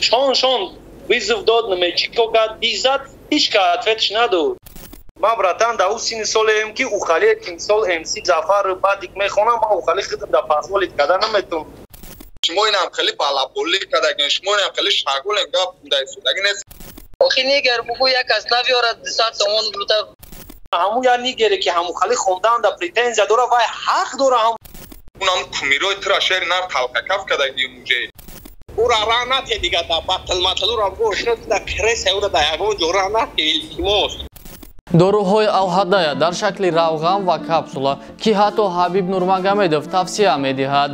Шон вызов дод на Мексико гад дизат тишка ответиш надо. Ма братан да усин солем ки ухали тимсол MC Зафар бадик мехонам ма ухали хидм да пазволит када наметум. Шмоинам хали балаболи кадаген шмоинам хали шагулем гап дайсу дагнес. Охи нигер бугу як аз навиорад 100 сомон бута. Ҳаму я нигере ки ҳаму хали хондан да претензия дора вай ҳақ дора ҳам. Унам кумирой тра шер нар талқакав кадаги муже. Ура ранат дига да батл матлура гошна да крес евра да ягон ҷоранат илтимос. доруҳои алҳадая дар шакли равған ва капсула ки ҳатто ҳабиб нурмагомедов тавсия медиҳад.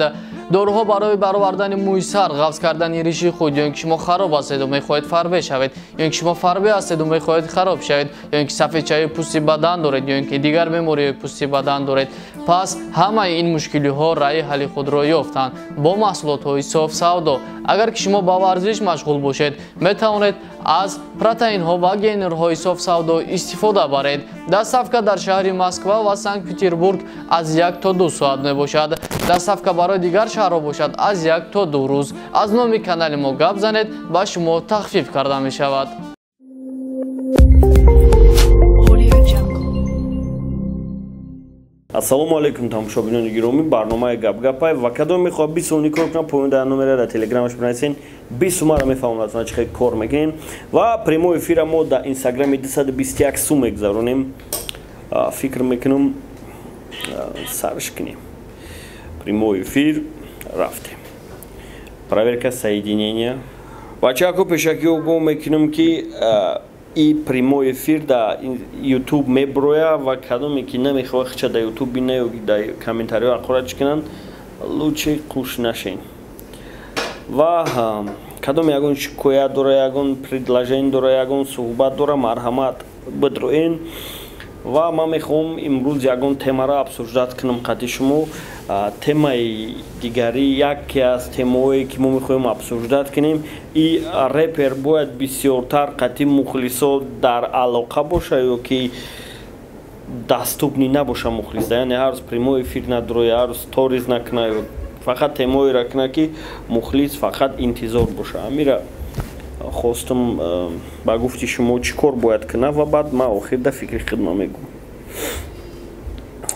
доруҳо барои баровардани мӯи сар, ғафз кардани риши худ, ё ин ки шумо хароб ҳастеду мехоҳед фарбе шавед, ё ин ки шумо фарбе ҳастеду мехоҳед хароб шавед, ё ин ки сафедчаи пӯсти бадан доред, ё ин ки дигар бемориҳои пӯсти бадан доред. пас ҳамаи ин мушкилиҳо раи ҳалли худро ёфтанд бо маҳсулотҳои софсавдо. агар ки шумо ба варзиш машғул бошед, метавонед аз протеинҳо ва гейнерҳои софсавдо истифода баред. доставка дар шаҳри Москва ва Санкт-Петербург аз 1 то 2 соат мебошад. доставка барои дигар шаҳрҳо бошад аз 1 то 2 рӯз. аз номи канали мо гап занед, ба шумо тахфиф карда мешавад. ассалому алейкум тамошобинони гиромӣ, барномаи гап-гапай ва кадом мехоҳад 20 сомони кор кунам, поинда номера телеграмаш бинависен, 20 сомаро мефаҳмам аз чӣ хел кор мекунем ва прямой эфира мо дар инстаграми 221 сум мегузаронем. фикр мекунам сарш кунем. прямой эфир рафтем. проверка соединения. бачаҳо пешакӣ огоҳ мекунам ки и прямой эфир да YouTube меброя ва кадоме ки намехоҳад хича да YouTube бинаю да комментариҳо ақорат чикунанд, лучше қуш нашен. ва кадоме ягон шикоят дора, ягон предложение дора, ягон суҳбат дора, марҳамат бидроен. ва ман мехоҳам имрӯз ягон темаро обсуждат кунам қадди шумо. темаи дигари яке аз темаое ки мо мехоҳем обсуждат кунем, и репер бояд бисёртар қадди мухлисо дар алоқа боша ё ки даступни набоша мухлиса, яъне ҳар рӯз прямой эфир надроя, ҳар рӯз сториз накуна, фақат темаоеро куна ки мухлис фақат интизор боша. амира хостам ба гуфти шумо чӣ кор бояд куна ва баъд ман охирда фикри хидма мегӯм.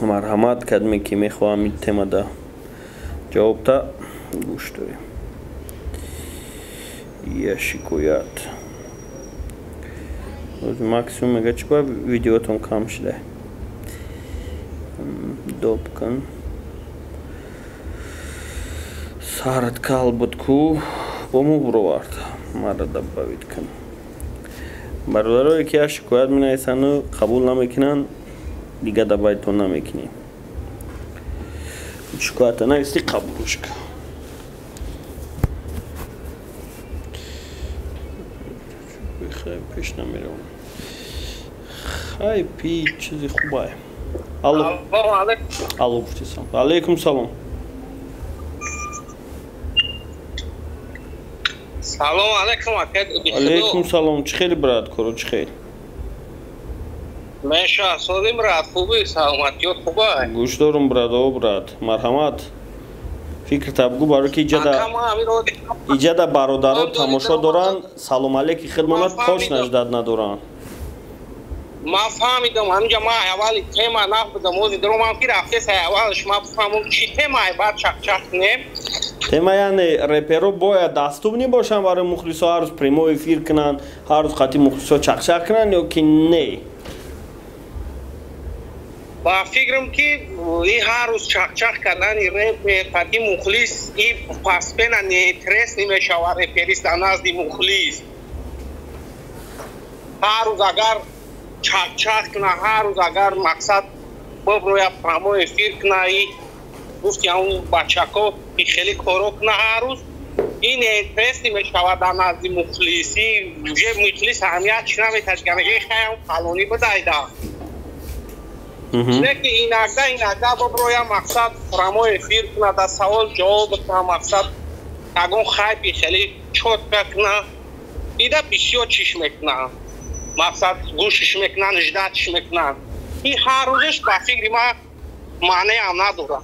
марҳамат кадме ки мехоҳам ин темада ҷавобта гӯш дорем. я шикоят максимум мега чӣ бояд видеотон кам шуда доб кун сарат кал буд ку бо мо буровард мара добавит кун. бародарое ки я шикоят менависану қабул намекунанд, дига добавитон намекунем. шикоята нависти қабулушка. пеш намерам. хай пи чизи хубае. алло. алло гуфтисам. алейкум салом. Салом алейкум акад. алейкум салом. чӣ хели брат, коро чӣ хел? меша солим брат, хуби саломатиёт хубай. гӯш дорум брат, о брат, марҳамат. фикрта бигӯ барои ки иҷада бародаро тамошо доранд, салом алейки хидмат пош наждад надоранд. ман фаҳмидам, ҳаминҷа ман аввали тема набудам, ози даромам ки рафтеса аввалш ман фаҳмам чӣ темае баъд чақчақ кунем. тема яъне реперо бояд даступни бошанд барои мухлисо, ҳар рӯз прямой эфир кунанд, ҳар рӯз қати мухлисо чақчақ кунанд ё ки не? ба фикрам ки и ҳар рӯз чақчақ кардани репер қати мухлис и пасбена неинтерес намешавад реперист дар назди мухлис. ҳар рӯз агар чақчақ куна, ҳар рӯз агар мақсад биброя прямой эфир куна, и гуфти ҳамун бачако ки хеле коро куна ҳар рӯз, ин неинтерес намешавад дар назди мухлис. и уже мухлис аҳамият чӣ наметад, гараҷаи хаям фалонӣ бидайда. леки инагда биброя мақсад прямой эфир куна, дар савол ҷавоб куна, мақсад ягон хайпи хеле чотка куна, ида бисёр чиш мекунанд, мақсад гӯшиш мекунанд, ждатиш мекунанд. и ҳар рӯзиш ба фикри ман маънеам надорад.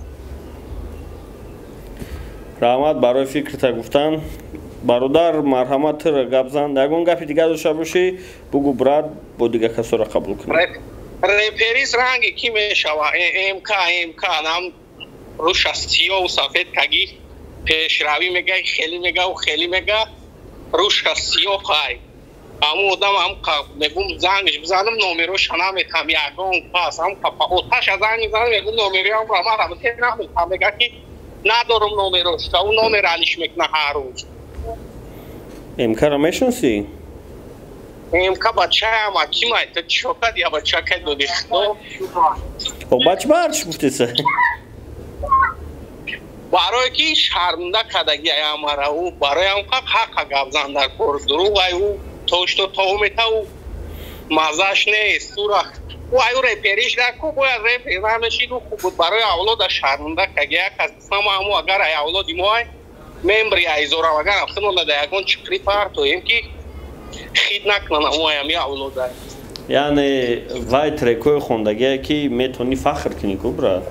раҳмат барои фикрта гуфтан. бародар марҳаматро гапзанд ягон гапи дига дошта бошӣ бугу брат бо дига касоро қабул кунем реперис ранги ки мешава МК нам руша сиёву сафед таги пешравӣ мегай хелӣ мегав хелӣ мега руша сиёҳай аму одам мегум зангш бизанам номероша наметам ягон пас оташа занг мизанам мегум номериам рамарамтенамета мега ки надорум номероша у номер алиш мекна ҳар рӯз МК-ро мешиносӣ МК бачаям акимай то чокад я бачакай доди худо бачбар чӣ гуфтеса барое ки шармда кадагия мара ӯ бароям ҳаққа гапзан дар кор дуруғай ӯ тошто тометау мазаш нест ура ӯ аю репериш даку бояд репер намешид ӯ хуб буд барои авлода шармда кагия касамааму агар ай авлоди моай мембри айзорам агар афтанонада ягон чиқри партоем ки хид накунанам моями авлода яъне вай трекҳои хондагие ки метавонӣ фахр кунӣ ку брат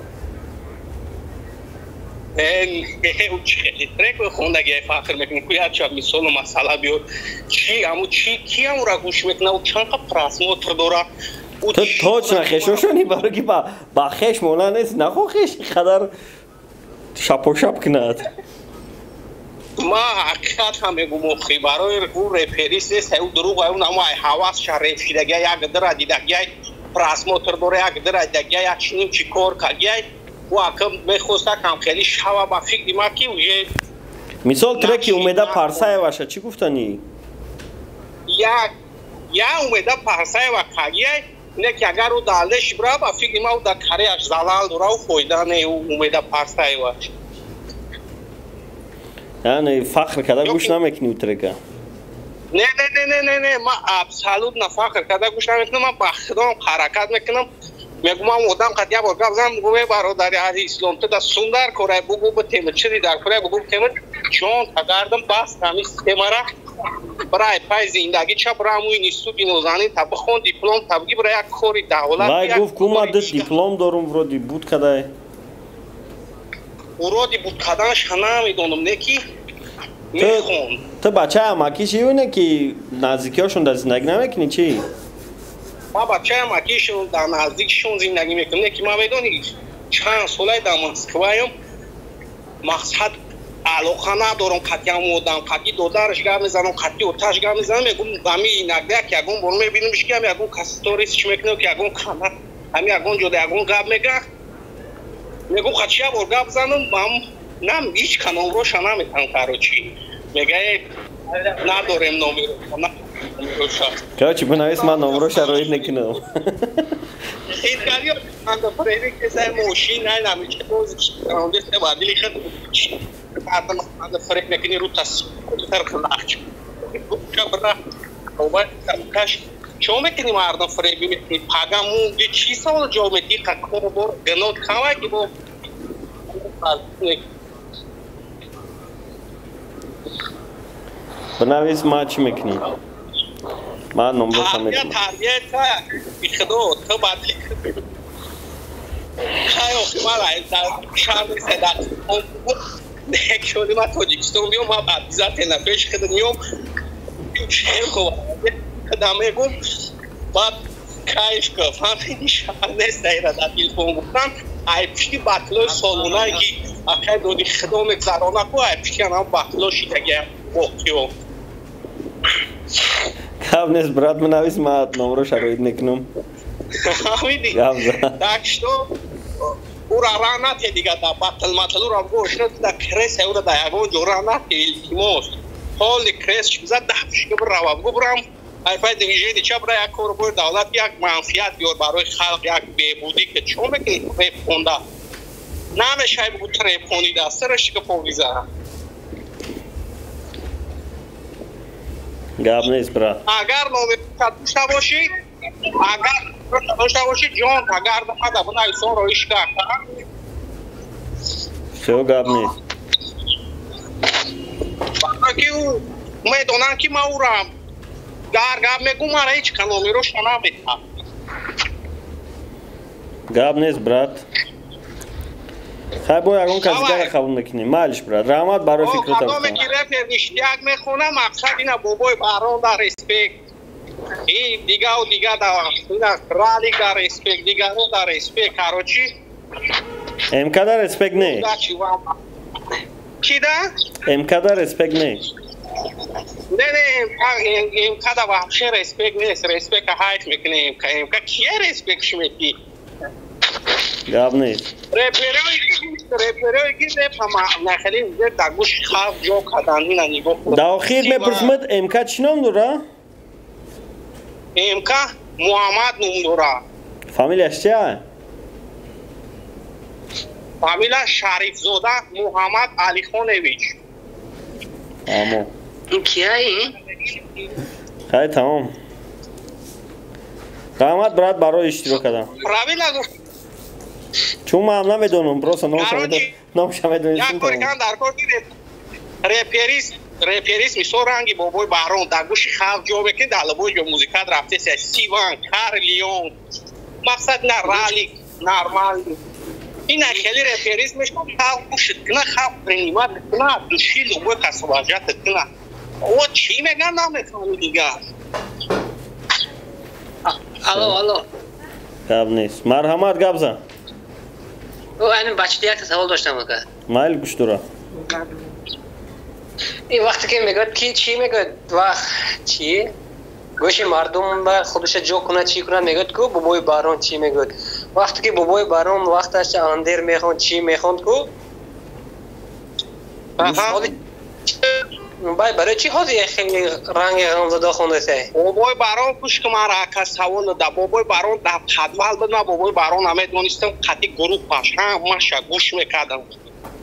трекҳои хондагие фахр мекунӣ ку якча мисолу масъала биёр чи аму чи ки амура гӯш мекунад чанқа просмотр дора то точно хешошонӣ баро ки ба хеш монанд нест нахо хеш қадар шапошап кунад ма ҳақиқатам мегум охи барои ӯ реперис нест ӯ дуруғ ӯ намо ай ҳавасша рефидагия як дира дидагия просмотр дора як дира дидагия як чиним чи кор кагия ӯ акам мехоста кам хелӣ шава ба фикри ма ки уже мисол треки умеда парсаеваша чӣ гуфтанӣ я умеда парсаева кагия не ки агар ӯ далдеш бира ба фикри ма ӯ да карияш залал дора ӯ фоида не ӯ умеда парсаеваш яъне фахр када гӯш намекунӣ ӯ трека не ма абсолютно фахр када гӯш намекунам ман ба худом ҳаракат мекунам мегумам одам қад я бор гап зан бугу бародари аҳли ислом ту да сундар корай бугу бу тема чиди дар корай бугу тема ҷон агардам бас ҳами темара брай пай зиндагӣ ча бирам ӯ институти нозанин та бихон диплом та бигӣ бира як кори давлат вай гуфт кумадит диплом дорум вроди буд кадай уроди буд каданша намедонам не ки мехон ту бачаи амаки чӣ бине ки наздикиҳошон дар зиндагӣ намекунӣ чӣ ма бачаи амакишон дар наздикишон зиндагӣ мекунам не ки ма медонӣ чанд солай дар москваям мақсад алоқа надорам қатиам одам қатӣ додараш гап мезанам қатӣ оташ гап мезанам ягон ами инагдак ягон бор мебинамш ки ам ягон каси сторисич мекунам ки ягон кана ами ягон ҷода ягон гап мега мегум қатӣ як бор гап занам ам нам ҳеҷ каномроша наметам карочи мегае надорем номеро короче бинавис ман номероша роид некунам чо мекунӣ мардам фреби мекунӣ пагаму чӣ сол ҷометӣ қакобор гнот кавай ки бо бинавис ма чӣ мекунӣ ман номероша мекунам тарбията ихудо то бадли хайо мара дар шарми седат дек шуди ма тоҷикистон биём ма обязательно пеш хидниём шерко дамегум бад кайф ка фамили шаҳр нест дайра дар телефон гуфтан ай пишти батлои солонае ки акай доди худо мегзарона ку ай пишти анам батло шидагия воқео гап нест брат бинавис ман номероша роид мекунам ҳамиди так что ура ранате дига да батл матлура гошно да крес ура да ягон ҷо ранате илтимос ҳоли крес шуза дафшга бирава губрам ай пай движение ча бира як кор бор давлат як манфиат биёр барои халқ як беҳбудӣ ки чо мекунӣ репхонда намешай бугу репхонида сирашига повиза гап нест брат агар номероша дошта бошед агар дошта бошед ҷон агар дамада бинависонро ишка всё гап нест ки ӯ медонам ки ма урам дар гап мегум мара ҳеҷ ка номероша наметам гап нест брат خب با یکون کسی دیگر قبول میکنیم مالش براد رحمت برای فکرت آدم که رپر اشتیاق میخونه مقصد اینا بابای باران در اسپیک این دیگه و دیگه در رالیک در اسپیک دیگه رو در اسپیک کاروچی امکدر اسپیک نه چی ده؟ امکدر اسپیک نه نه امکدر وحشه رسپیک نیست رسپیک هایت میکنه امکدر کیه رسپیکش میکنی؟ گاب نیست رپروی که رپ هم نخلی در گوش خواب جو کدانی ننیگو در آخیر میپرسمت امکد چی نام داره؟ امکد محمد نام داره فامیلش چیه؟ فامیلا شریف زاده محمد علی خانویچ آمو این کیه این؟ خیلی تمام رحمت برات برای اشتراک کردم راوی نگو چون من هم نمیدونم براسه نامشم میدونیستم یک کاری کن در کار رپریس میسو رنگی بابای باران در گوش خواب جو بکن در لبای جو موزیکات رفته سیوان کار لیون مقصد نه رالیک نرمال این خیلی رپریس میشه خواب گوشت کنه خواب پرینیمات کنه دوشی لبای کسواجات کنه او چی میگن نمیفهمی دیگه الو گاب نیست مرحمت گاب زن او این بچه یک سوال داشتم اگر مایل گوش داره این وقتی که میگد کی چی میگد وقت چی گوش مردم با خودش جو کنه چی کنه میگد کو بابای باران چی میگد وقتی که بابای باران وقتش اندر میخوند چی میخوند کو برای چی خودی خیلی رنگ غمزده خونده سی بابای باران پشت که مرا که سوال ده بابای باران در خدمال بود من بابای باران همه دونستم خطی گروه پاش همه گوش میکردم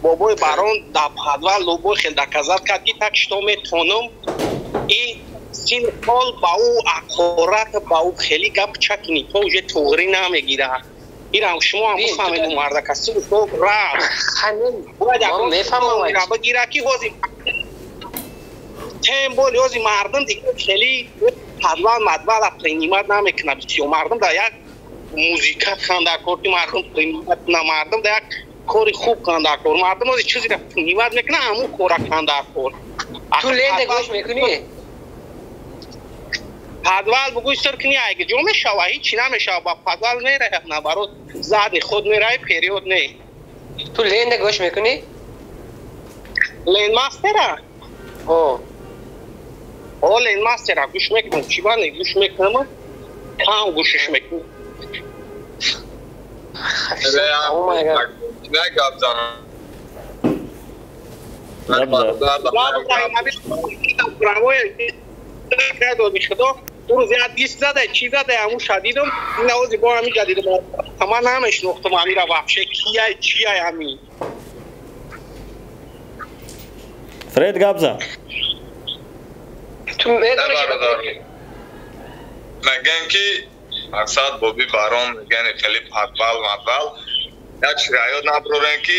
بابای باران در خدمال لوبای خیلی دکزد کردی تکشتو میتونم این سین حال با او اکورات با او خیلی گپ چکنی تو اوجه توغری نمیگیره ایران شما هم بفهمید مرده کسی تو رفت باید اکران میفهمم بگیره کی حوزی تمبول یوزی مردم دیگه خیلی حدوان مدوال پرینیمات نمیکنه بسیار مردم در یک موزیکات خانده کردی مردم پرینیمات نه مردم در یک کاری خوب خانده کرد مردم از چیزی را پرینیمات میکنه همون کورا خانده کرد تو لینده گوش میکنی؟ پدوال بگوی سر کنی اگه جو میشوه هیچی نمیشوه با پدوال میره نه برای زد خود میره پریود نه تو لینده گوش میکنی؟ لین ماستره؟ لین ماستره گوش میکنم چی بانه گوش میکنم هم گوشش میکنم نه گاب زنم اون روز یاد دیست زده چی زده همون شدیدم این نوازی با همی جدیدم اما نمیشنختم همی را وحشه کیه چیه همی فرید گابزا تو میدونی مگن که مقصد بابی باران مگن خیلی پاکبال مدبال یک شرایط نبرورن که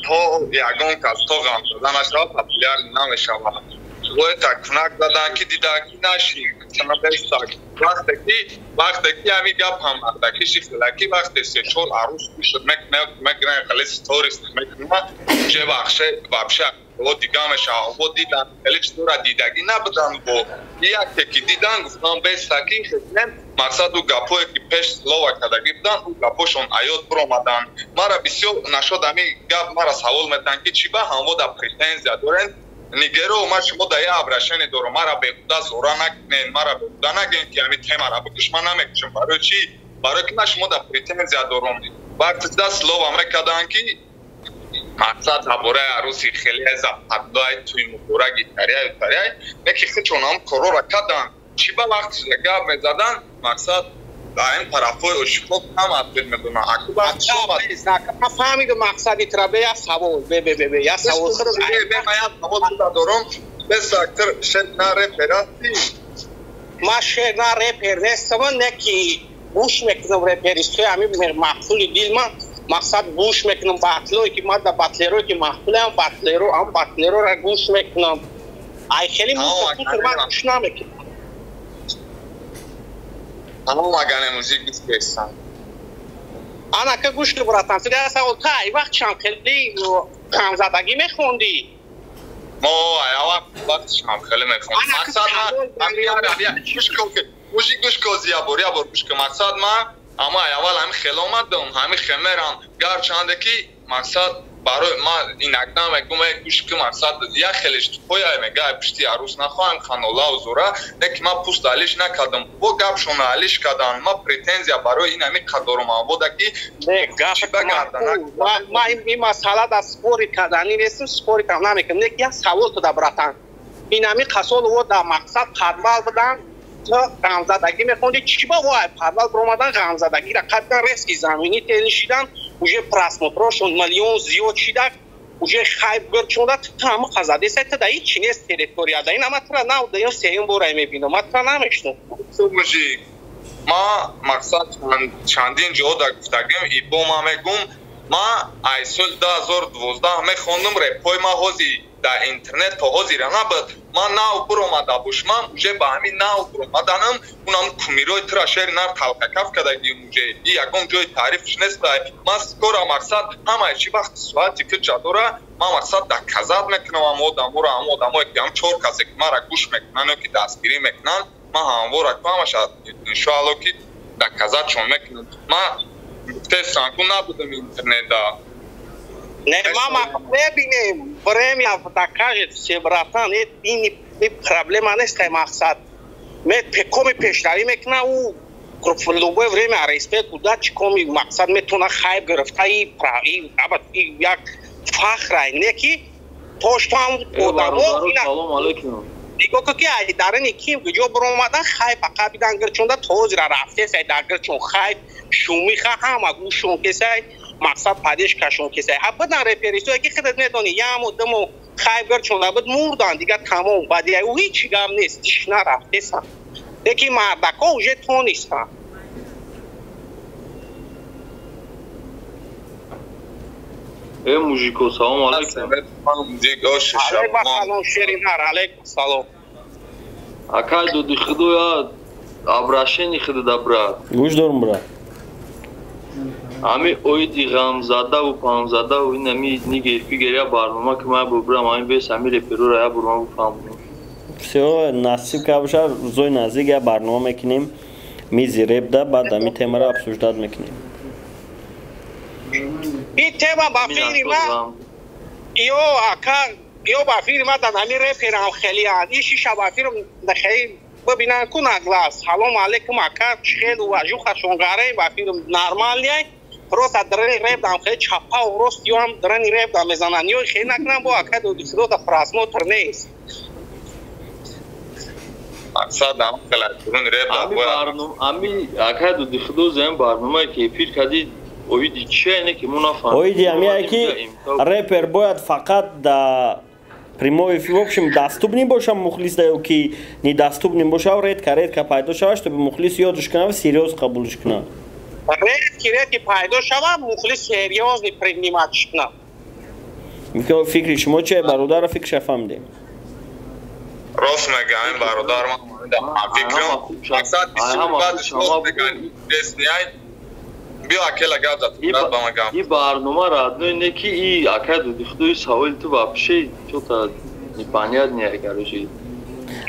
تو یگان کس تو غم دادنش را پاپولار نمیشود روی تکنک دادن که دیداکی نشی چنا بیستاک وقتی که همی گپ هم مردکی شیخلکی وقتی سیچور عروس بشد مگرن خیلی ستوریست مکنه چه بخشه و دیگه همشه و دیدن خیلی چطور دیدگی نبودن و یک که دیدن گفتن بیستاکی خیلن مقصد و گپوی که پیش سلوه کدگی بودن و گپوشون ایاد برامدن مرا بسیار نشد همی گپ مرا سوال میدن که چی با همو دا پریتنزیا دارن نیگرو ما شما دایی ابرشنی دارو مرا به خدا زورا نکنین مرا به خدا نگین که همی تیمه را بکش من نمیکشم برای چی؟ برای که ما شما دا پریتنزیا دارم وقتی دا سلو همه کدن که مقصد هبوره عروسی خیلی از حدای توی مدوره گیتاریای نکی خیلی چون هم کرو را کدن چی با وقتی گاب میزدن مقصد این طرفای اشکوک هم اپل میدونن ما فهمید مقصدی ترابه یا سوال یا سوال خود سوال دارم بس اکتر شد نره پرستی ما شد نره پرستم نکی گوش میکنم رپریستوی همین محصول دیل من مقصد گوش میکنم بطلوی که ما در بطلروی که محصول هم بطلرو را گوش میکنم ای خیلی موسیقی من گوش نمیکنم همون مگن موزیک بیست بیستن انا که گوش که براتم سری اصلا تا ای وقت شام خیلی کمزدگی میخوندی ما وقت شام خیلی میخوندم مقصد من گوش که زیابوریا گوش که مقصد من اما اول همین خلومت همین خمرم گر چنده که مقصد برای ما این اقدام میگم گوش که مقصد یا خیلیش توی میگه پشتی عروس نخواهم خانولا و زورا نک ما پوست علیش نکردم با گپ شما علیش کردن ما پریتنزیا برای این همین قدر ما بوده که گپ بگردن ما این مسئله در سپوری کردنی نیستم سپوری کردن نمیکنم نک یک سوال تو براتن این همین قصول و در مقصد قدبال بدن تا غمزدگی میخوندی چی با وای پرول برآمدن غمزدگی را قدر رسکی زمینی تنشیدن уже просмотрошон миллион зиёд шидак уже хайп гурчонда таму қазади сайта да ич нест территория да ина матра нав да ё сеюм бора мебинам матра намешну мужик ма мақсад чандин ҷо да гуфтагим и бо ма мегум ма ай соли 2012 мехондум репои ма ҳози در اینترنت تا حاضر نبود من ناو برآمده باشم уже با همین ناو برآمدنم اونم کمیروی تراشر نار تلقه کف کردگی موجه یکم جای تعریفش نیست من سکورا مقصد همه چی وقت ساعتی که جدوره من مقصد در کذب میکنم آدمورا آدمایی که هم چهار کسی که مرا گوش میکنن و که دستگیری میکنن من همواره کنمش انشاءالله که در کذب چون میکنم من گفته سانکو نبودم اینترنت не мама бебинем время докажет все братан это не проблема не стоит мақсад мы коми пешрави мекна у в любое время респект куда чикоми мақсад метуна хайп гирифта и абад як фахрай не ки то что одамо салом алейкум диго ки ай дарани ким ҷо баромада хайп ақабидан гирчонда тозира рафте сай дагирчон хайп шумиха ҳама гӯшон кесай мақсад падеш кашон кесай абадан реперисо ки хидат недони яму дому хайп гирчонда буд мурдан дига тамом бадия у ҳеҷ гам нест тишна рафтесан деки мардако уже тонистан мужико салом алейкум салом шеринар алейкум салом акай доди худоя абрашени хида да брат гӯш дорум брат ами оиди ғамзада ва панзада ва ин ами нигер фигеря барнома ки ман бубрам ами бес ами реперора я бурма буфамунем всё насиб ка боша рӯзои наздик я барнома мекунем мизи реп да баъд ами темаро обсуждат мекунем این تема با فیلم یو اکا یو با فیلم دادن همی رپرم خیلی این شیشه با فیلم خیلی ببینن کنه گلاس سلام علیکم اکا خیلی واجو خشونگاره با فیلم نرمال نیای روز درنی رپ دام خیلی چپا و روز یو هم درنی رپ دام میزنن یو خیلی نکنم با اکا دو دیسلو دا پراسموتر نیست مقصد هم خیلی درنی رپ دام امی اکا دو دیخدو زیم برنامه که پیر کدید اویدی چه نه که منافع اویدی همین که رپر باید فقط در прямой эфир в общем доступный бошам мухлис да ки не доступный бошав ред ка пайдо шава чтобы мухлис ёдш кунав серьёз қабулш кунав ред ки пайдо шава мухлис серьёз не принимать кунав микро фикри шумо че бародар фикр шафамдем рост мегаем бародар ма фикрам мақсад бисёр шумо беган десняй бил акела гап зад ба ма гап и барнома родной не ки и акаду дихдуй савол ту вообще что-то непонятное короче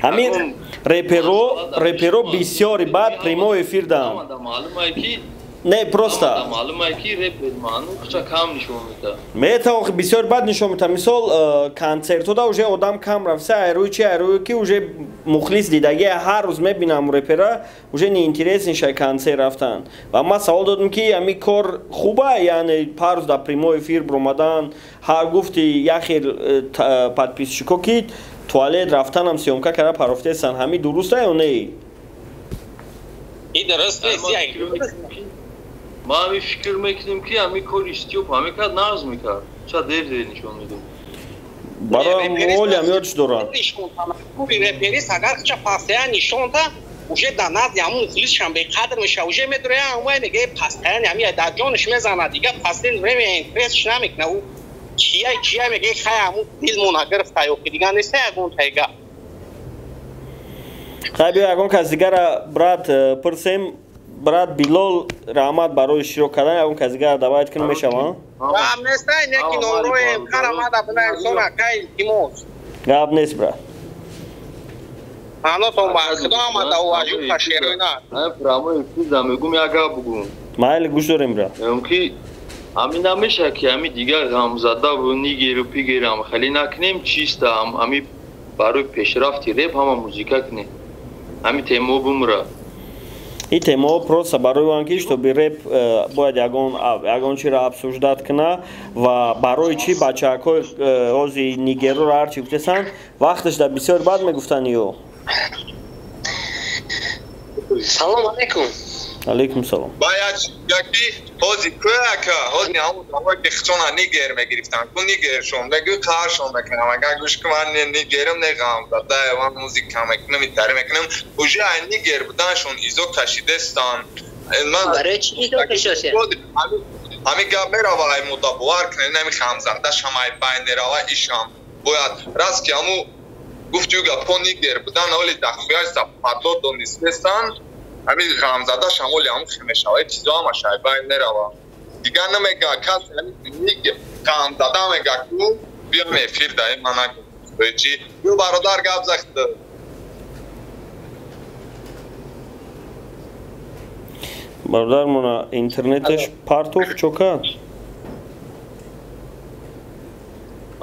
амин реперо бисёри бад прямой эфир дам маълума ки не просто маълума ки репер ману куча кам нишон мета метавон бисёр бад нишон мета мисол концертода уже одам кам рафса айрӯи чи айрӯи ки уже мухлис дидаги ҳар рӯз мебинам репера уже неинтересен шай концерт рафтан ва ман савол додам ки ами кор хуба яъне парӯз дар прямой эфир бромадан ҳар гуфти яхел подписчико ки туалет рафтанам съёмка кара парофтесан ҳами дуруста ё не и дуруст ما همی فکر میکنیم که همی کار استیوب همی کار ناز میکرد چه دیر نشون میدون برای مولی هم یادش دارم رپریس اگر چه پاسه نشون دا уже да наз яму мухлисшам беқадр меша уже медуре амай меге пастаян ями дар ҷониш мезана дига пастин время интересш намекна у чия меге хай аму дилмона гирфта ё ки дига неста ягон тайга хай биё ягон кас дигара брат пурсем брат Билол раҳмат барои широк кардан ягон казигар давайт кунем мешава амнестай неки нороем карамада билаем сона кай тимос гап нест брат ано то ба худо амада уважу кашерона прямо физа мегум яга бугум майли гӯш дорем брат ки ами намеша ки ами дигар ғамзада бу нигеру пигерам хали накнем чиста ами барои пешрафти реп ҳама музика кунем ами темо бумра این تما просто برای آنکه شتوبی رپ باید یگان چی را обсуждать کنه و برای چی بچه‌های اوزی نیگرو را هرچی گفتن وقتش در بسیار بعد میگفتن یو سلام علیکم علیکم سلام باید یکی اوزی کویاکا اوزی همون دعوای بخچون نیگر میگرفتن کن نیگرشون بگو کارشون بکنم اگر گوش که من نیگرم نگم داده من موزیک کم میکنم ایتره میکنم اوجه نیگر بودنشون ایزو کشیدستان برای چی ایزو کشیده؟ همی گم میروای مدابوار کنه نمی خمزندش همه باید میروای ایشم باید راست که همون گفتیوگا پا نیگر بودن اولی دخویای سپادلو دونیستستان همی غمزده شمولی همون خیمشه‌های چیزا هم شایبه نروه دیگر نمیگه کس همی غمزده میگه که بیا میفیر دهی من نگه چی بیو برادر گب زخته برادر مونا اینترنتش پارتوف چوکا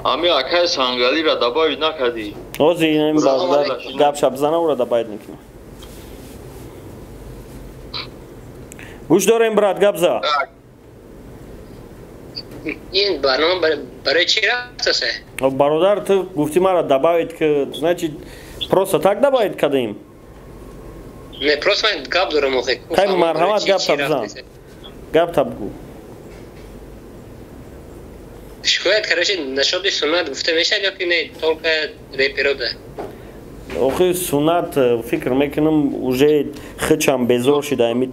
امی اکای سانگالی را دبایی نکردی اوزی این برادر گب شب زنه او را دباید نکنه گوش داریم برات گبزا این برنامه برای چی رفت برادر تو گفتی مرا دباید که значит просто так دباید کردیم نه просто من گپ دارم آخه خیلی مرحمت گپ تبزن گپ تبگو شکایت کردش نشاط سنت گفته میشه یا که نه طور ریپرو ده آخه سنت فکر میکنم уже خچم بزار شده این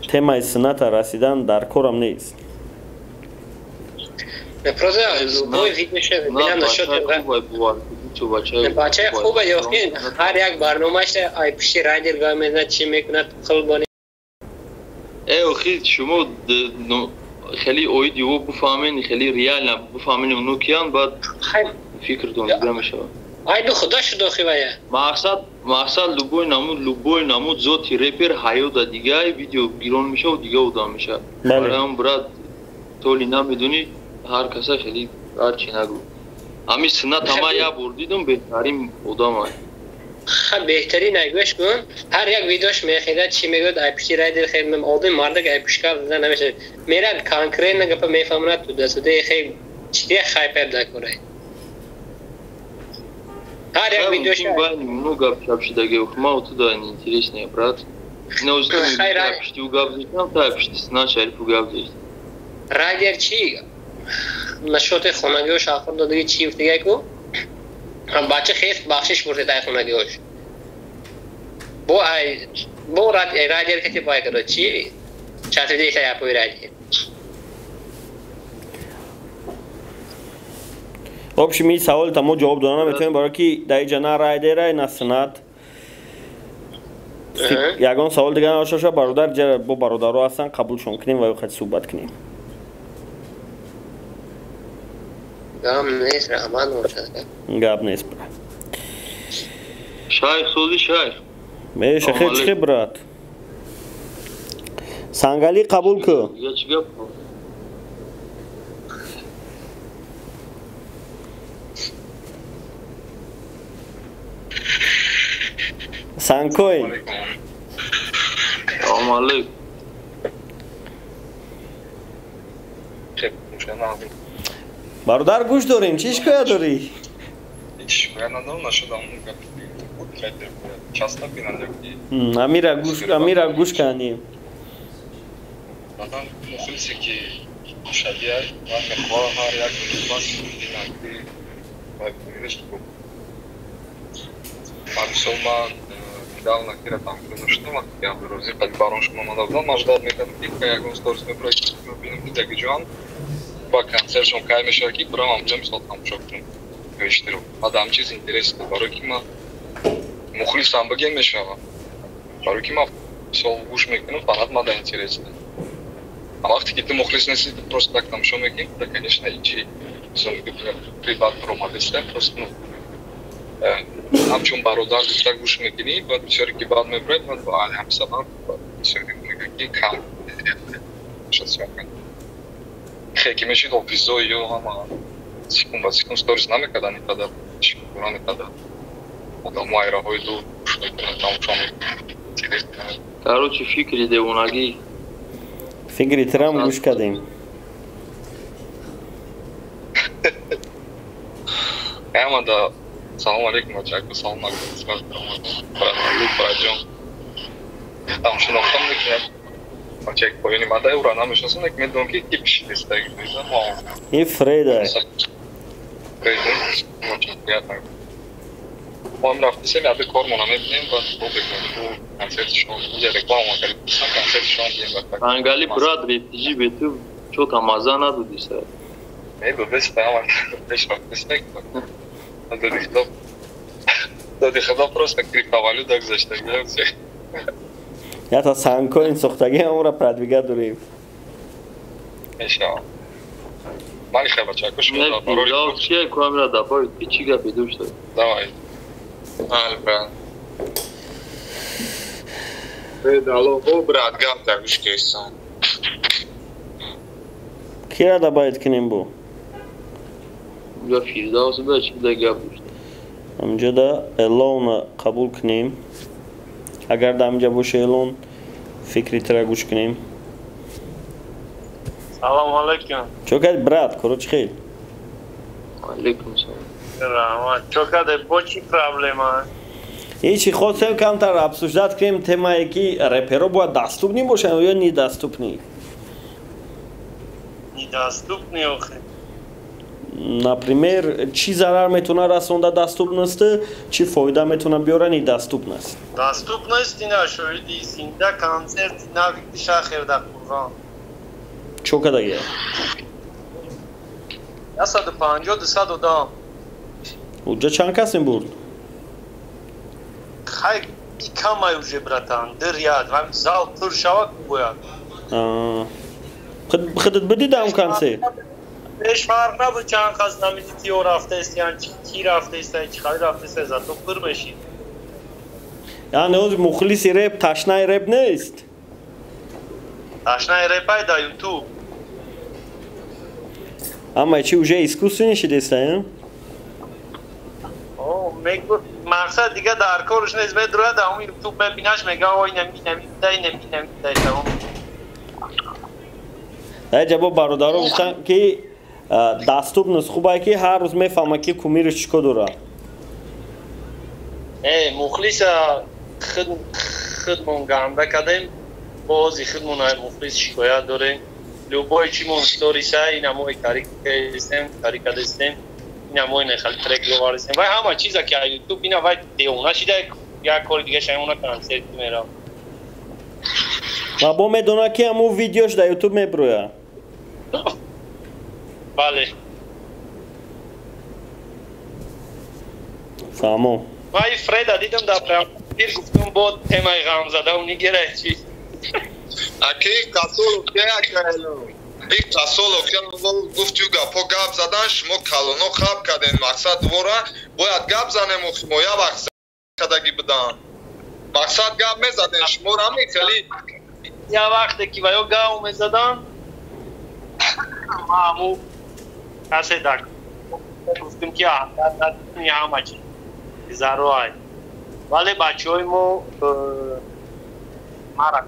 темаи сунната расидан дар корам нест просто любой видеоше бинам нашод бачаи хубе ёхи ҳар як барномааш ай пиши радио га мезна чӣ мекунад хилбони охи шумо хеле оид ё буфаҳмени хеле реально буфаҳмени уно киян баъд фикртон зуда мешавад ай ду худо шудо хивая мақсад любой намуд зоти репер ҳаёда дигай видео гирон мешавад дига удам мешавад барои ҳам брат толи намедунӣ ҳар каса хеле ҳарчи нагӯ ҳами суннат ҳама як бор дидум беҳтарин одамай беҳтарин айгӯш кун ҳар як видеош мехедад чӣ мегӯяд ай пиши радио хел одами мардак ай пишка зада намешавад мерад конкретно гапа мефаҳмонад ту дастудаи хел чиде хайпер дакорай ҳар як видеош много гап-шапшидаги ма туда неинтересное брат пиштиу гап зиштам та пишти сунат шарифу гап зишт радио чӣ нашоти хонагиҳош ахор додаги чӣ гуфтагай ку бача хест бахшиш бурдидай хонагиҳош бо радио кати бой кадо чӣ чатвидиса япои радио в общем این سوال تا ما جواب دادن نمیتونیم برای که در اینجا نه رای دیره نه سنت یگان سوال دیگه ناشا شد برادر با برادر رو هستن قبولشون کنیم و خیلی صحبت کنیم گام نیست رحمان باشد گاب نیست برا شایخ سوزی شایخ میشه خیلی چی برات سنگالی قبول که سانکوین سلام علیکم برادر گوش داریم چی شکایه داری؟ امیره گوش کنیم недавно Кира там что я вроде под бароншку надо наш дал мне конфликт я говорю что мы против мы так Джон по концерту кайме шаки брамам джем что там чокну вещеру адам чиз интересно барокима мухлис сам бегем мешава барокима мисол гӯш мекунам, фақат ман дар интересда. А вақте ки ту мухлис нести, ту просто так тамошо мекунӣ, то, конечно, ичи прибат промадеста, просто ҳамчун бародар гуфта гӯш мекунӣ, баъд бисёре ки баъд мебурад, баъд ба ҳамсабаб бисёре мегӯяд ки кам хеки мешид офизо ё ҳама секунд ба секунд сторис намекардан, инқадар шикуран инқадар одамҳо айраҳои дур гӯш мекунад, тамошо мекунад. Короче, фикри девонагӣ. Фикри Трамп гӯш кардем. Ҳамада салом алейкум бачако, салом алейкум браҷон. Там шинохтам мекунад. Бачак поёни мада ура намешнасам, лек медонам ки ки пишидестаги мезам. И Фреда. Фреда. Мочакият. Мам рафтисем яде кор мона мебинем, баъд бо бекунем концерти шон. Ҷа реклама кард. Концерти шон бием бак. Ангали брат ретижи бету чота маза надуди сар. Ебо беста ама пеш рафтисек. Дади худо просто криптовалюта гузашта гирфт. Я та санкоин сохтаги амра продвигать дорем. Иншалло. Мали хай бачако шумо пароли. Я чия камера добавить, ты чига беду что? Давай. Албан. Дало брат гапта гушкесан. Кира добавить кинем бу? Я Фирдавс ба чида гап гушта. Амҷода элона қабул кунем. Агар дар амҷа боша элон фикри тира гӯш кунем. Салом алейкум. Чокад брат, короче хел. Алейкум салом. Рама, чокад бо чи проблема? Ичи хотем камтар обсуждать кунем темае ки рэперо бояд доступни бошанд ё недоступни? Недоступни охе. Например, чи зарар метавонад расонда доступности, чи фоида метавонад биёра недоступност? Доступности нашоиди зинда концерти навикти шахр дар Қурғон. Чо кадаги? 150-200 одам. Уҷа чанд кас мебурд? Хай камай уже братан, диряд, ҳам зал пур шавад бояд. Худат бидӣ дар он концерт? Беш фарқ набуд чанд кас намидӣ киё рафтаест, яън ки рафтаест, чи хали рафтаест, зато пур мешид. Яъне ҳозир мухлиси рэп, ташнаи рэп нест? Ташнаи рэпай дар ютуб. Ама чи уже искусствени шидеста? мақсад дига дар корш нест, медурад дар ютуб мебинаш мега ой намидай тамом. дар ҷавоб бародаро гуфтам ки доступност хубае ки ҳар рӯз мефаҳмад ки кумириш чӣ кор дорад. мухлиса худмон ганда кардем, бози худмон мухлис шикоят дорем. любой чимон сториса инамои карикадестем, инамои нехали трек боварестем. Вай ҳама чиза ки ютуб ина вай девона шида як кори дига шаймона концерт мерам. ва бо медонад ки ҳамун видеош дар ютуб мебирояд. бале. фаҳмо. Вай Фреда дидам дар пир гуфтум бо темаи ғамзада унигера чи. Аки касоло кеакайло. И касоло кеакайло гуфтю гапо гап задан шумо калоно хаб карден мақсад вора бояд гап занем мо я вақт кадаги бидан. Мақсад гап мезаден шумо рами хели я вақте ки ваё гап мезадан маъмул касе дак гуфтум ки ҳама чи зароай вале бачаҳои мо мара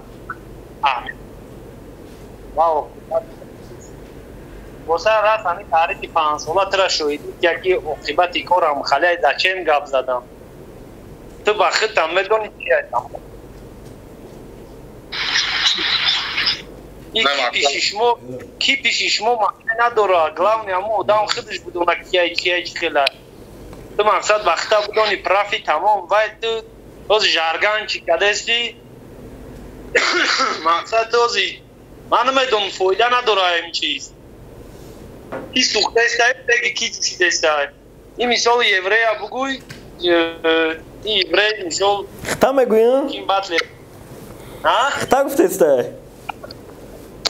боса раст ҳамин таърихи 5 сола тира шоҳидӣ яки оқибати корам хале дар чен гап задам ту ба худам медонӣ чи ҳастам ки пиши шумо маъна надорад главне ҳамон одам худаш будона кияй чи хела ту мақсад ба худа будони прафи тамом вай ту ҳозир жарган чи кадасти мақсад ҳозир ман намедонам фоида надорад ҳамин чиз ки сӯхтаестай беги ки чидестай ин мисоли еврея бугӯй ин еврей мисол хта мегӯям ким батле Хта гуфтестай?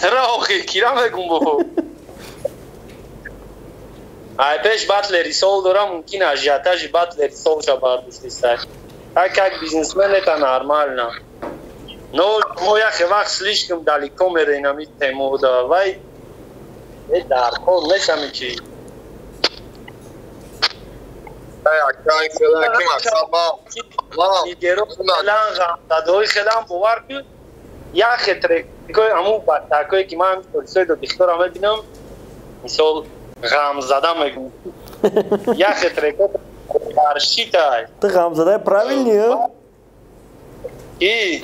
چرا آخی کیرا بگم بخو پیش بطل ریسال دارم ممکن اجیتاج بطل ریسال شا بردوشتیستای یک بیزنسمن تا نرمال نه نو ما یک وقت سلیشکم دالی کامره اینمی تیمو دا وای در کار نشمی چی اکای فعلا کی مقصد ما دیگرو فلان دادوی خلام باور کن یا خطر که همون باتاکوی که من پلیسای دو دکتر آمد بینم مثال غم زده میگم یا خطر که برشی تای تو غم زده правильнее ای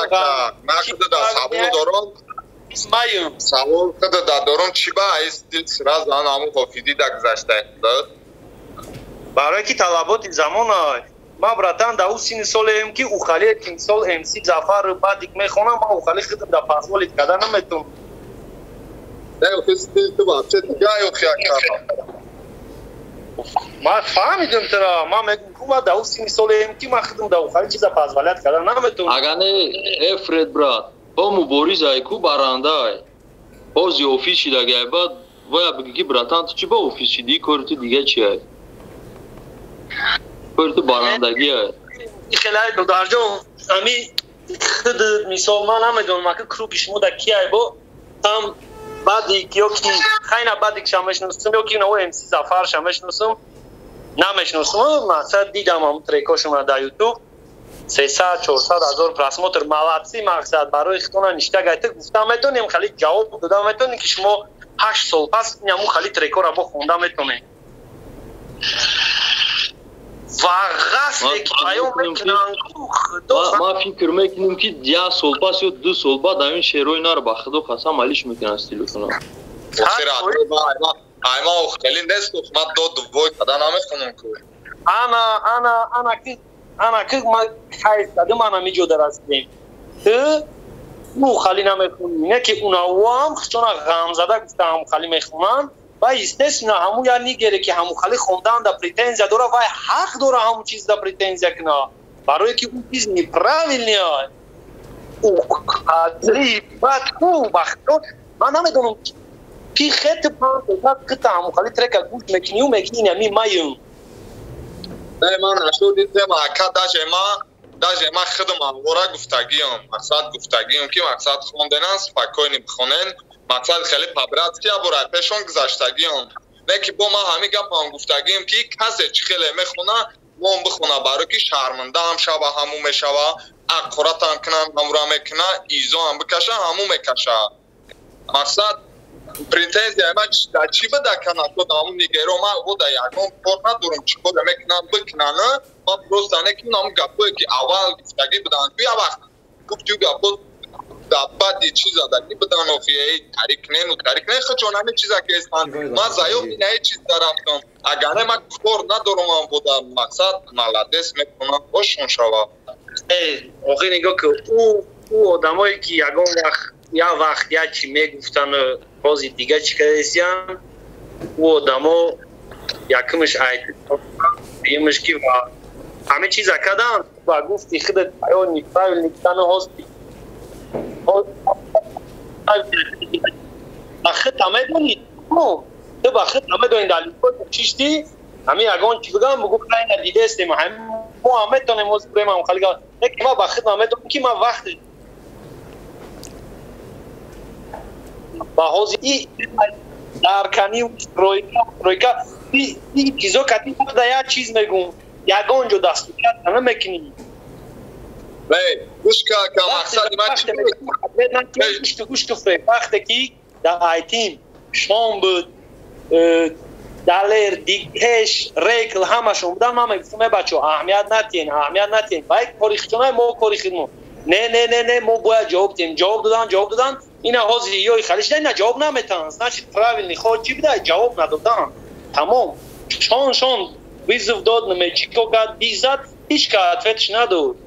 اکا من خود دا سابون دارم اسمایم سابون خود دا دارم چی با ایستی سراز آن همون خوفیدی دا گذاشته برای که طلبات زمان های ما براتان دا او سین سالیم که او خالی تیم سال امسی زفر بعد دیگه میخونم ما او خالی خودم دا پاسوالیت کده نمیتون نه او خیستی تو بچه دیگه او خیاه کردم ما فهمیدم ترا ما میگم دا او سین سالیم که ما خودم دا او خالی چیزا پاسوالیت کده نمیتون اگانه افرد برات با مباریز ایکو برانده ای بازی اوفیسی داگه بعد ویا بگی براتان تو چی با اوفیسی دی کارت دیگه چیه کارت باراندگی ای خیلی دو درجه امی خود مثال من نمیدونم که کروپیش مودا کیه با هم بعدی که خیلی بعدی که شمش نوستم یا که نو امسی زفر شمش نوستم نمش نوستم مثلا دیدم هم تریکاشون در یوتیوب 300 400 هزار پراسموتر مالاتسی مقصد برای خودتون نشته گایته گفتم میتونیم خیلی جواب دادم میتونیم که شما 8 سال پس نمو خیلی تریکا را با خوندم میتونیم و غسل که ایام میکنن ما فکر میکنیم که 10 سال پس یا 2 سال بعد این شعر و اینا رو با خدا قسم علیش میکنن استیلشون ایما خیلی نیست ما دو وای کدا نمیخونم که انا که ما خیلی دادم انا میجو درستیم او خالی نمیخونم نه که اونا وام چون غم زده گفتم خالی میخونن و استثنا همو یا نیگره که همو خالی خوندن دا پریتنزیا داره و حق داره همو چیز دا پریتنزیا کنه برای که اون چیز نیپراویل نیاد او قدری بد او بختون من نمیدونم پی خط پانت که همو خالی ترکا گوش میکنی و میکنی نمی مایم نه من نشو دیدم اکا داجه ما خدمم ورا گفتگیم مقصد گفتگیم که مقصد خوندنن سپاکوینی بخونن مقصد خیلی پبرات که برای پیشون گذاشتگیم نه که با ما همین گپ هم گفتگیم که کسی چی خیلی میخونه ما هم بخونه برای که شرمنده هم شوه همو میشوه اقرات هم کنن همورا میکنه ایزو هم بکشه همو میکشه مقصد پرینتنزیا ما در چی بده کنه تو همون نگیرو ما بوده یکم پر ندارم چی بوده میکنن بکنن ما پروستانه که نام گپوی که اول گفتگی بدن توی وقت گفتیو گپو بعدی چیزا داری بدن اوفیه تاریک نه چون همه چیزا که استان ما زایو نه چیز دارم اگر ما کور ندارم هم بودم مقصد مالادس میکنم خوشون شوا آخه نگاه که او آدمایی که یا وقت یا چی میگفتن بازی دیگه چی کردیسیان او آدما یکمش یکمش که همه چیزا کردن و گفتی خودت آیا نیفاویل نیفتن هستی بخت همه دونید تو بخت همه دونید دلیل بود چیستی همه اگان چی بگم بگو خیلی ندیده استیم ما همه تونه موز بریم هم خالی گفت که ما بخت همه دونید که ما وقت با حوزی درکنی و رویکا این چیزو کتی بوده یا چیز میگم یگان جو دستو کرد همه میکنی گوش که مقصد ما چی گوش که فری وقتی که در آیتیم شام بود دلیر دیگهش ریکل همشون بودن ما میگفتم بچه اهمیت نتین باید کاریخچونه ما کاریخیدمون نه ما باید جواب دادن اینا حاضی یای خلیش نه جواب نمیتن значит правильный خود چی بده جواب ندادن تمام شان вызов дод ничего гад дизат ишка ответش نداد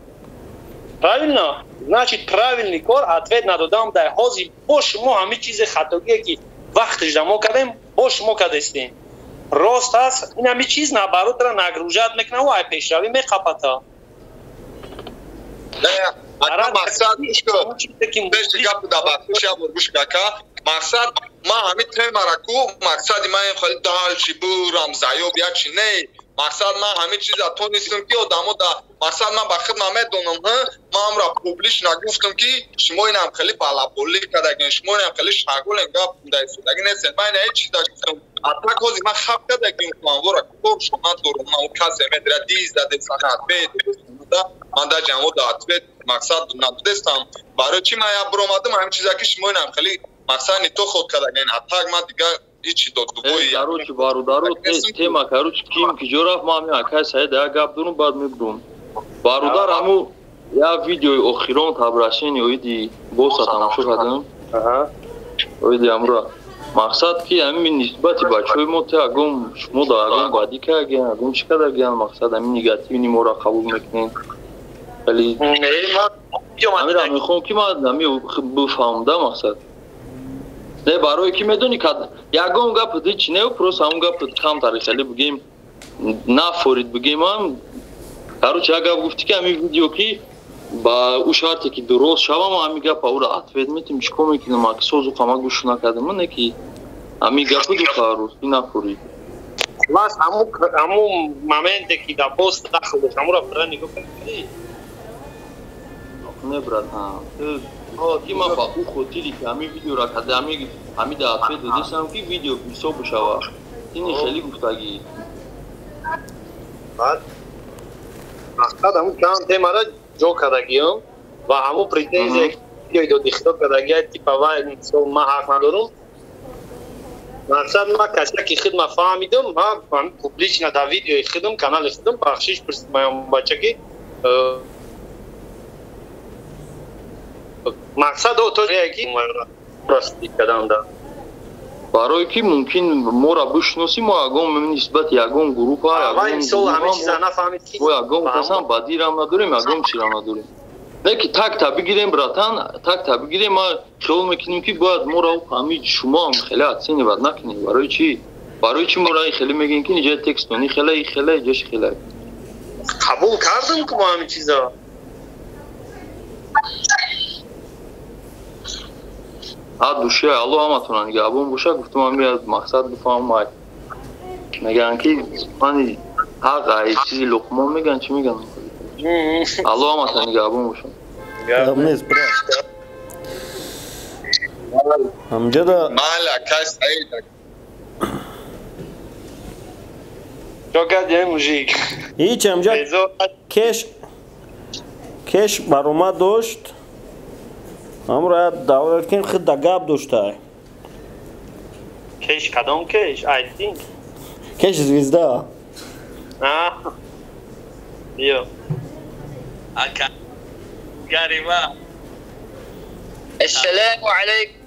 правильно значит правильный кор ответ нададам дай حاضی бош ما همه چیز خطاگی که وقتش دما کردیم бош ما کردیم راست است این همه چیز наоборот را نگروجات میکنه و پیشروی میخپاتا نه مقصد نیست که بهش گپ دباغش ورگوش کاکا مقصد ما همین ترم راکو مقصد ما خالی دال چی بورم زایو بیا چی نه مقصد ما همین چیز اتون نیستم که آدمو دا مقصد ما بخد نمیدونم ما هم را پوبلیش نگفتم که شما اینم خیلی بالا بولی کردگین شما اینم خیلی شاگل گپ دایسو دگین است من هیچ چیز داشتم اتا کوزی ما خب کردگین ما ورا کو شما دورم ما کاسه مدر دیز داده سنات بید من دا جامو دات بید مقصد ندستم برای چی ما یا برآمدم همین چیزا که شما اینم خیلی مقصد تو خود کردگین اتا ما دیگه هیچ دو دوی короче барудару тема короче ким ки жорав мами акай саид я гап дурум бад мебрум барудар аму я видеои охирон табрашини оиди боса тамошо кардам оиди амра мақсад ки ҳамин нисбати бачаҳои мо те агом шумо да агом бадӣ кардагиан агом чӣ кардагиан мақсад ҳамин негативини моро қабул мекунед вале ҳамира мехоҳам ки ман ҳамин бифаҳмда мақсад не барои ки медони ягон гап ҳич не просто ҳамон гап камтари хеле бигем нафорид бигем ам короче як гап гуфти ки ҳамин видео ки ба ӯ шарте ки дурост шавам ҳамин гапа ӯро ответ метим чикор мекунам аки созу қама гӯш накардам не ки ҳамин гапу духарости нафорид лас ҳамун моменте ки да пост дахл дошт ҳамуро бира нигоҳ кардӣ не брат ки ман ба ӯ хотири ки ҳамин видеоро карда ҳамида ответ додистам ки видео ҳисоб бишава ини хеле гуфтагӣ баъд мақсад ҳамун кам темара ҷо кардагиам ва ҳамун претензия видеои доди хитоб кардагия типа вай ман ҳақ надорам мақсад ма касе ки хидма фаҳмидам ма публично дар видеои хидам канали хидам бахшиш пурсидам бача ки мақсад то ки расти кардам да барое ки мумкин моро бишносӣ мо ягон нисбати ягон группа ягон касан бадирам надорем ягон чирам надорем не ки такта бигирем братан такта бигирем ма хиёл мекунем ки бояд моро ҳамин шумоам хеле оцени бад накунем барои чи моро хеле мегӯем ки иҷои текстони хеле иҷош хеле қабул кардам ки мо ҳамин чиза души алло ҳаматона нигоҳбон боша гуфтам ҳамин мақсад бифаҳмам мегӯян ки мани ҳақqa чизи луқмон мегӯян чӣ мегӯян алло ҳаматона нигоҳбон боша нест брат ҳамҷада майли акай саид чо кардем мужик ҳеҷ ҳамҷад кеш баромад дошт ҳамро давлат кен хидда гап доштай кеш кадом кеш айтин кеш звезда биё ака гариба السلام عليكم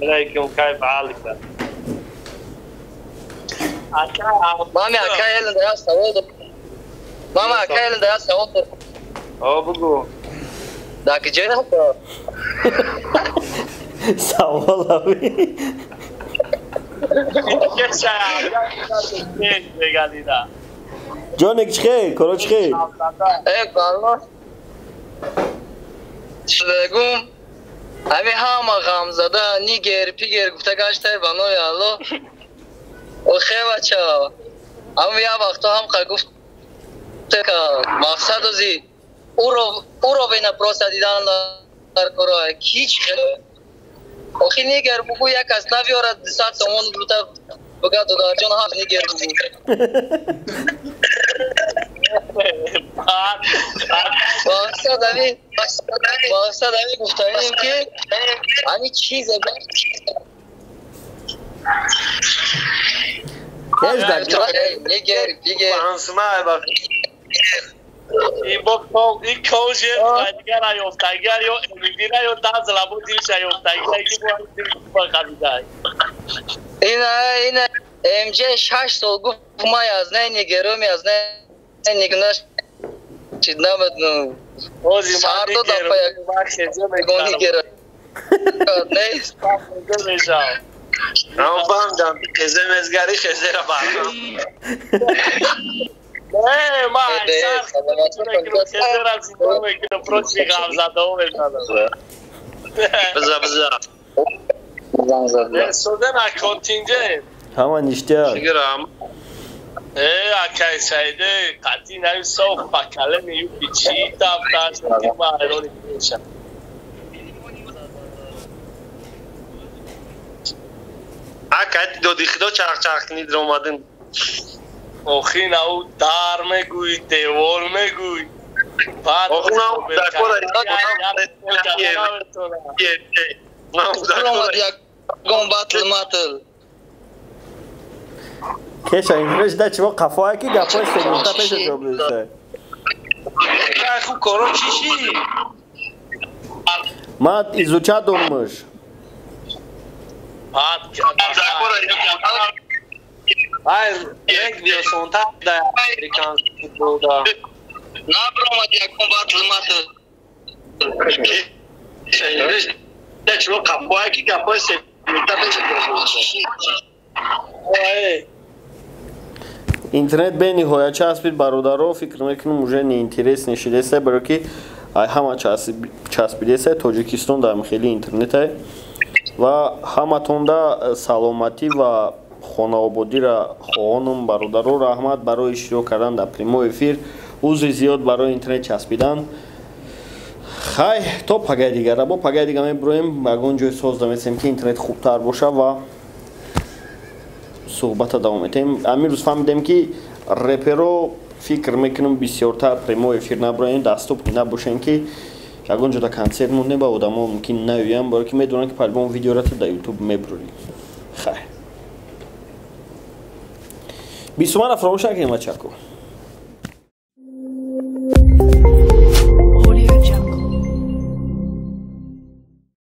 عليكم كيف حالك مامي اكا يلند يا سعود ماما اكا يلند يا سعود بگو داك جينا سوالوي جونك چخير كورو چخير ايه والله شلگم همه همه غم زده نیگر پیگر گفته گشته بانو یا الله و خیلی بچه اما یه وقتا هم که گفته که مقصد ازی او رو بین پروسه دیدن در کره هیچ خیلی آخی نیگر بگو یک از نوی آرد دیسات سامان بوده بگه دادر جان هم نیگر بگو مقصد همی گفتاییم که همی چیزه این کوژه دیگر ایفتگر یا امیدیره یا دست لبو دیرش ایفتگر که باید خریده این امجه 6 سال گفت ما از نه نگرومی از نه نگناش چید نمید ساردو دفعه یک گونی گره نیست اما فهمدم خزه مزگری خزه را برنام ما همه نیشتیار اکای سایده قطعی نوی صاف پکله میو پیچی تفتاش میگه ما ایرانی میشم اکای دو دیخدا چرخ کنید رو اومدن اوخی نو دار میگوی دیوال میگوی اوخی نو دکور کشا اینجورش ده چه با قفایه که گپای سگیتا پیش جو بزنه خوب کارو چیشی؟ ما ایزوچا دونمش Hayır, renk diyorsun tam da Amerikan futbolda. Ne yapıyorum hadi yakın batılması. Ne çabuk kapıya ki kapıya интернет бениҳоят часпид бародаро фикр мекунам уже неинтерес нешидеста баро ки ҳама часпидеста тоҷикистон дар хели интернете ва ҳаматонда саломатӣ ва хонаободиро хоҳонам бародаро раҳмат барои иштирок кардан дар прямой эфир узри зиёд барои интернет часпидан хай то пагаи дигара бо пагаи дига мебироем ягон ҷой соз дамесем ки интернет хубтар боша ва суҳбата давом метем амирӯз фаҳмидем ки реперо фикр мекунам бисёртар прямой эфир набироем даступни набошем ки ягон ҷода консерт монде ба одамо мумкин наёям баро ки медонам ки палбон видеората дар ютуб мебурорӣ хай бисумара фаромӯш накунем ачако